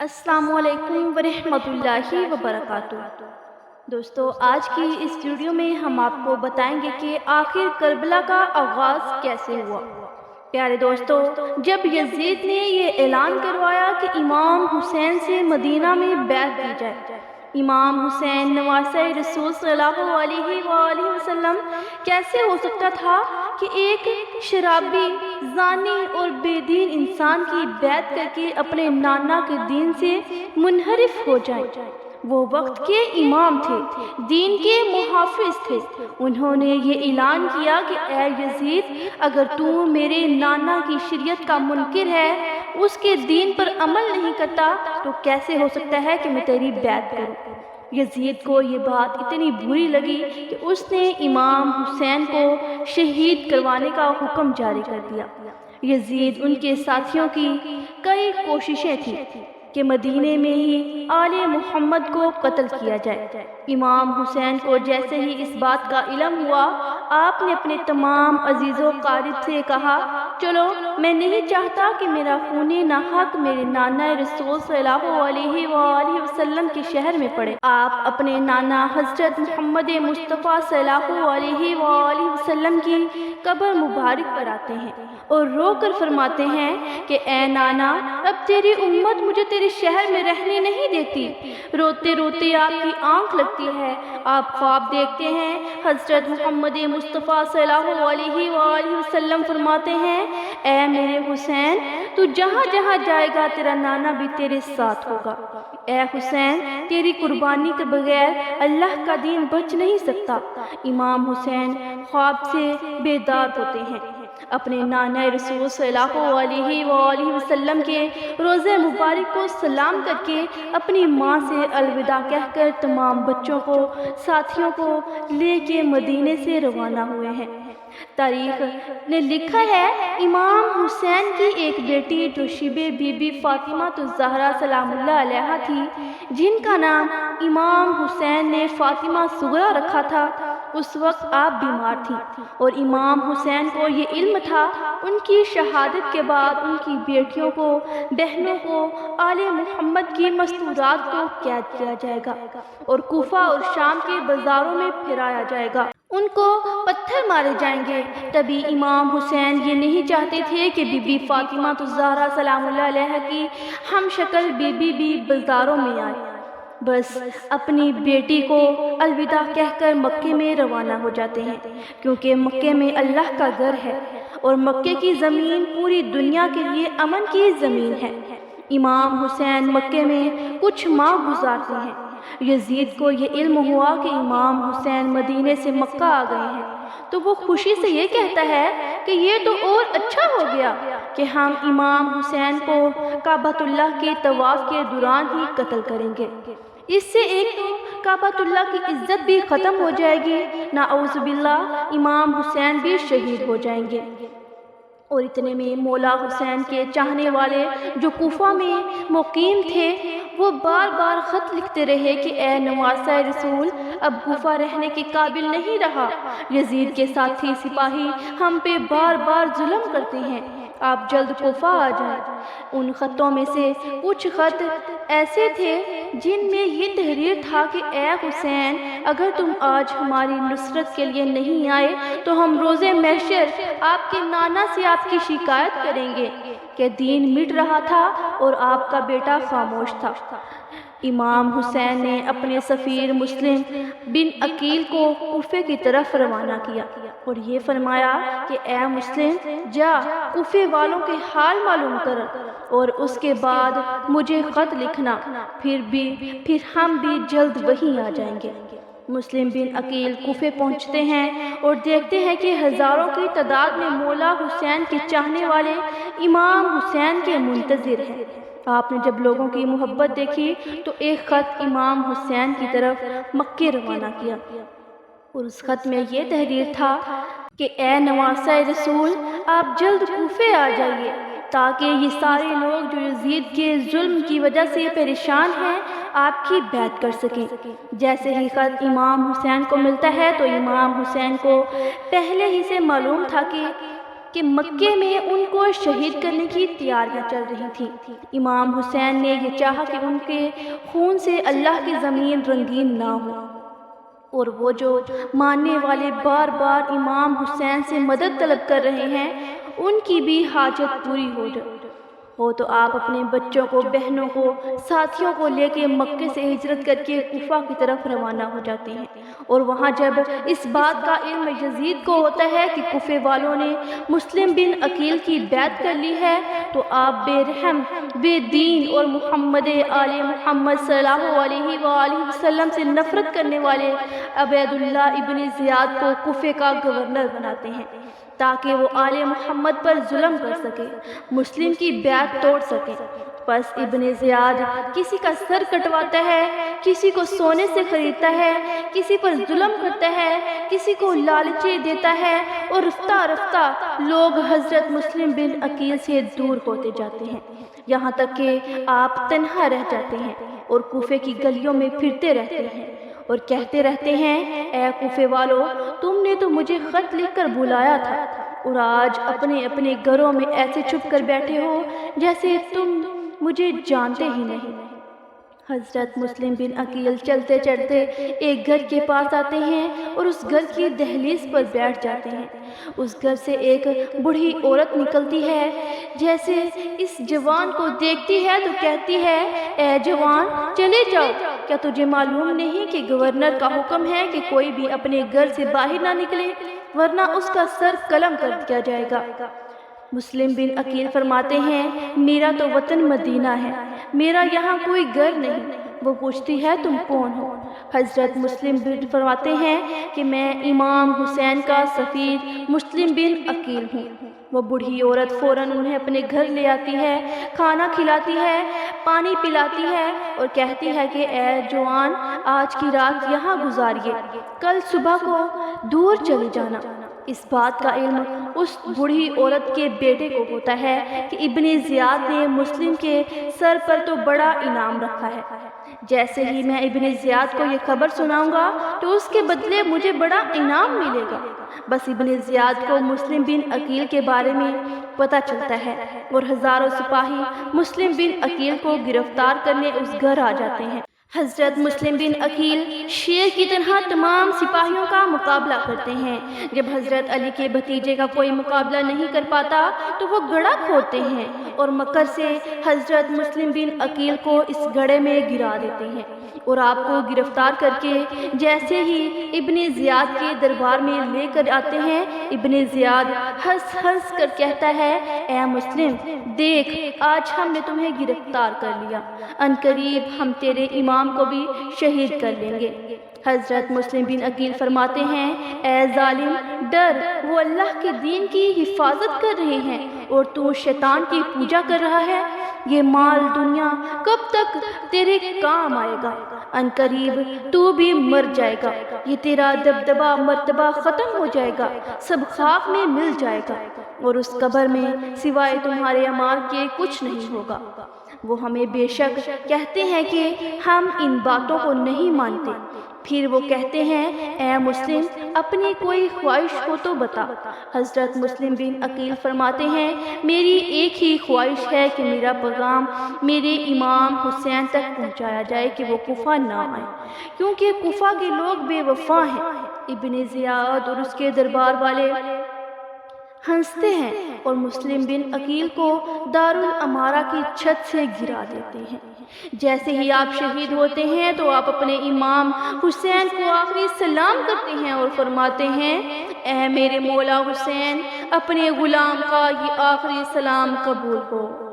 السلام علیکم ورحمۃ اللہ وبرکاتہ۔ دوستو، آج کی اس ویڈیو میں ہم آپ کو بتائیں گے کہ آخر کربلا کا آغاز کیسے ہوا۔ پیارے دوستو، جب یزید نے یہ اعلان کروایا کہ امام حسین سے مدینہ میں بیعت دی جائے، امام حسین نواسہ رسول صلی اللہ علیہ وآلہ وسلم، کیسے ہو سکتا تھا کہ ایک شرابی، زانی اور بے دین انسان کی بیعت کر کے اپنے نانا کے دین سے منحرف ہو جائیں۔ وہ وقت کے امام تھے، دین کے محافظ تھے۔ انہوں نے یہ اعلان کیا کہ اے یزید، اگر تو میرے نانا کی شریعت کا منکر ہے، اس کے دین پر عمل نہیں کرتا، تو کیسے ہو سکتا ہے کہ میں تیری بیعت کروں۔ یزید کو یہ بات اتنی بری لگی کہ اس نے امام حسین کو شہید کروانے کا حکم جاری کر دیا۔ یزید ان کے ساتھیوں کی کئی کوششیں تھیں کہ مدینے میں ہی آل محمد کو قتل کیا جائے۔ امام حسین کو جیسے ہی اس بات کا علم ہوا، آپ نے اپنے تمام عزیز و قارب سے کہا، چلو، میں نہیں چاہتا کہ میرا خون ناحق میرے نانا رسول صلی اللہ علیہ وآلہ وسلم کے شہر میں پڑے۔ آپ اپنے نانا حضرت محمد مصطفیٰ صلی اللہ علیہ وآلہ وسلم کی قبر مبارک پر آتے ہیں اور رو کر فرماتے ہیں کہ اے نانا، اب تیری امت مجھے تیرے شہر میں رہنے نہیں دیتی۔ روتے روتے آپ کی آنکھ لگتی ہے، آپ خواب دیکھتے ہیں۔ حضرت محمد مصطفیٰ صلی اللہ علیہ وآلہ وسلم فرماتے ہیں، اے میرے حسین، تو جہاں جہاں جائے گا تیرا نانا بھی تیرے ساتھ ہوگا۔ اے حسین، تیری قربانی کے بغیر اللہ کا دین بچ نہیں سکتا۔ امام حسین خواب سے بیدار ہوتے ہیں، اپنے نانا رسول صلی اللہ علیہ وآلہ وسلم کے روضہ مبارک کو سلام کر کے اپنی ماں سے الوداع کہہ کر تمام بچوں کو، ساتھیوں کو لے کے مدینے سے روانہ ہوئے ہیں۔ تاریخ نے لکھا ہے، امام حسین کی ایک بیٹی جو شیبہ بی بی فاطمہ الزہرا سلام اللہ علیہا تھی، جن کا نام امام حسین نے فاطمہ صغرا رکھا تھا، اس وقت آپ بیمار تھی اور امام حسین کو یہ علم تھا ان کی شہادت کے بعد ان کی بیٹیوں کو، بہنوں کو، آل محمد کی مستورات کو قید کیا جائے گا اور کوفہ اور شام کے بازاروں میں پھرایا جائے گا، ان کو پتھر مارے جائیں گے۔ تبھی امام حسین یہ نہیں چاہتے تھے کہ بی بی فاطمہ الزہرا سلام اللہ علیہا کی ہم شکل بی بی بھی بازاروں میں آئے۔ بس اپنی بیٹی کو الوداع کہہ کر مکے میں روانہ ہو جاتے ہیں، کیونکہ مکے میں اللہ کا گھر ہے اور مکے کی زمین پوری دنیا کے لیے امن کی زمین ہے۔ امام حسین مکے میں کچھ ماہ گزارتے ہیں۔ یزید کو یہ علم ہوا کہ امام حسین مدینے سے مکہ آ گئے ہیں، تو وہ خوشی سے یہ کہتا ہے کہ یہ تو اور اچھا ہو گیا کہ ہم امام حسین کو کعبۃ اللہ کے طواف کے دوران ہی قتل کریں گے۔ اس سے ایک تو کعبۃ اللہ کی عزت بھی ختم ہو جائے گی، نعوذ باللہ امام حسین بھی شہید ہو جائیں گے۔ اور اتنے میں مولا حسین کے چاہنے والے جو کوفہ میں مقیم تھے، وہ بار بار خط لکھتے رہے کہ اے نواسہ رسول، اب کوفہ رہنے کے قابل نہیں رہا، یزید کے ساتھی سپاہی ہم پہ بار بار ظلم کرتے ہیں، آپ جلد کوفہ آ جائیں۔ ان خطوں میں سے کچھ خط ایسے تھے جن میں یہ تحریر تھا کہ اے حسین، اگر تم آج ہماری نصرت کے لیے نہیں آئے تو ہم روز محشر آپ کے نانا سے آپ کی شکایت کریں گے کہ دین مٹ رہا تھا اور آپ کا بیٹا خاموش تھا۔ امام حسین نے اپنے سفیر مسلم بن عقیل کو کوفے کی طرف روانہ کیا اور یہ فرمایا کہ اے مسلم، جا کوفے والوں کے حال معلوم کر اور اس کے بعد مجھے خط لکھنا، پھر ہم بھی جلد وہیں آ جائیں گے۔ مسلم بن عقیل کوفے پہنچتے ہیں اور دیکھتے ہیں کہ ہزاروں کی تعداد میں مولا حسین کے چاہنے والے امام حسین کے منتظر ہیں۔ آپ نے جب لوگوں کی محبت دیکھی تو ایک خط امام حسین کی طرف مکے روانہ کیا اور اس خط میں یہ تحریر تھا کہ اے نواسہ رسول، آپ جلد کوفے آ جائیے تاکہ یہ سارے لوگ جو یزید کے ظلم کی وجہ سے پریشان ہیں آپ کی بیعت کر سکیں۔ جیسے ہی خط امام حسین کو ملتا ہے تو امام حسین کو پہلے ہی سے معلوم تھا کہ کہ مکے میں ان کو شہید کرنے کی تیاریاں چل رہی تھیں۔ امام حسین نے یہ چاہا کہ ان کے خون سے اللہ کی زمین رنگین نہ ہو، اور وہ جو ماننے والے بار بار امام حسین سے مدد طلب کر رہے ہیں ان کی بھی حاجت پوری ہو تو آپ اپنے بچوں کو، بہنوں کو، ساتھیوں کو لے کے مکے سے ہجرت کر کے کوفہ کی طرف روانہ ہو جاتے ہیں۔ اور وہاں جب اس بات کا علم یزید کو ہوتا ہے کہ کوفے والوں نے مسلم بن عقیل کی بیعت کر لی ہے، تو آپ بے رحم، بے دین اور محمد آل محمد صلی اللہ علیہ وآلہ وسلم سے نفرت کرنے والے عبید اللہ ابن زیاد کو کوفے کا گورنر بناتے ہیں تاکہ وہ آل محمد پر ظلم کر سکے، مسلم کی بیعت توڑ سکے۔ پس ابن زیاد کسی کا سر کٹواتا ہے، کسی کو سونے سے خریدتا ہے، کسی پر ظلم کرتا ہے، کسی کو لالچیں دیتا ہے، اور رفتہ رفتہ لوگ حضرت مسلم بن عقیل سے دور ہوتے جاتے ہیں، یہاں تک کہ آپ تنہا رہ جاتے ہیں اور کوفے کی گلیوں میں پھرتے رہتے ہیں اور کہتے رہتے ہیں، اے کوفے والو، تم نے تو مجھے خط لکھ کر بلایا تھا اور آج اپنے اپنے گھروں میں ایسے چھپ کر بیٹھے ہو جیسے تم مجھے جانتے ہی نہیں۔ حضرت مسلم بن عقیل چلتے چلتے ایک گھر کے پاس آتے ہیں اور اس گھر کی دہلیز پر بیٹھ جاتے ہیں۔ اس گھر سے ایک بوڑھی عورت نکلتی ہے، جیسے اس جوان کو دیکھتی ہے تو کہتی ہے، اے جوان، چلے جاؤ، کیا تجھے معلوم نہیں کہ گورنر کا حکم ہے کہ کوئی بھی اپنے گھر سے باہر نہ نکلے ورنہ اس کا سر قلم کر دیا جائے گا؟ مسلم بن عقیل فرماتے ہیں، میرا تو وطن مدینہ ہے، میرا یہاں کوئی گھر نہیں۔ وہ پوچھتی ہے، تم کون ہو؟ حضرت مسلم بن فرماتے ہیں کہ میں امام حسین کا سفیر مسلم بن عقیل ہوں۔ وہ بوڑھی عورت فوراً انہیں اپنے گھر لے آتی ہے، کھانا کھلاتی ہے، پانی پلاتی ہے اور کہتی ہے کہ اے جوان، آج کی رات یہاں گزاریے، کل صبح کو دور چلے جانا۔ اس بات کا علم اس بوڑھی عورت کے بیٹے کو ہوتا ہے کہ ابن زیاد نے مسلم کے سر پر تو بڑا انعام رکھا ہے، جیسے ہی میں ابن زیاد کو یہ خبر سناؤں گا تو اس کے بدلے مجھے بڑا انعام ملے گا۔ بس ابن زیاد کو مسلم بن عقیل کے بارے میں پتہ چلتا ہے اور ہزاروں سپاہی مسلم بن عقیل کو گرفتار کرنے اس گھر آ جاتے ہیں۔ حضرت مسلم بن عقیل شیر کی طرح تمام سپاہیوں کا مقابلہ کرتے ہیں۔ جب حضرت علی کے بھتیجے کا کوئی مقابلہ نہیں کر پاتا تو وہ گڑھا کھودتے ہیں اور مکر سے حضرت مسلم بن عقیل کو اس گڑھے میں گرا دیتے ہیں اور آپ کو گرفتار کر کے جیسے ہی ابن زیاد کے دربار میں لے کر آتے ہیں، ابن زیاد ہنس ہنس کر کہتا ہے، اے مسلم، دیکھ، آج ہم نے تمہیں گرفتار کر لیا، ان قریب ہم تیرے امام کو بھی شہید کر لیں گے۔ حضرت مسلم بن عقیل فرماتے ہیں، اے ظالم، ڈر، وہ اللہ کے دین کی حفاظت کر رہے ہیں اور تو شیطان کی پوجا کر رہا ہے۔ یہ مال دنیا کب تک تیرے کام آئے گا؟ ان قریب تو بھی مر جائے گا، یہ تیرا دبدبہ مرتبہ ختم ہو جائے گا، سب خاک میں مل جائے گا اور اس قبر میں سوائے تمہارے اعمال کے کچھ نہیں ہوگا۔ وہ ہمیں بے شک کہتے ہیں کہ ہم ان باتوں کو نہیں مانتے۔ پھر وہ کہتے ہیں، اے مسلم، اپنی کوئی خواہش ہو تو بتا۔ حضرت مسلم بن عقیل فرماتے ہیں، میری ایک ہی خواہش ہے کہ میرا پیغام میرے امام حسین تک پہنچایا جائے کہ وہ کوفہ نہ آئیں، کیونکہ کوفہ کے لوگ بے وفا ہیں۔ ابن زیاد اور اس کے دربار والے ہنستے ہیں اور مسلم بن عقیل کو دارالامارہ کی چھت سے گرا دیتے ہیں۔ جیسے ہی آپ شہید ہوتے ہیں تو آپ اپنے امام حسین کو آخری سلام کرتے ہیں اور فرماتے ہیں، اے میرے مولا حسین، اپنے غلام کا یہ آخری سلام قبول ہو۔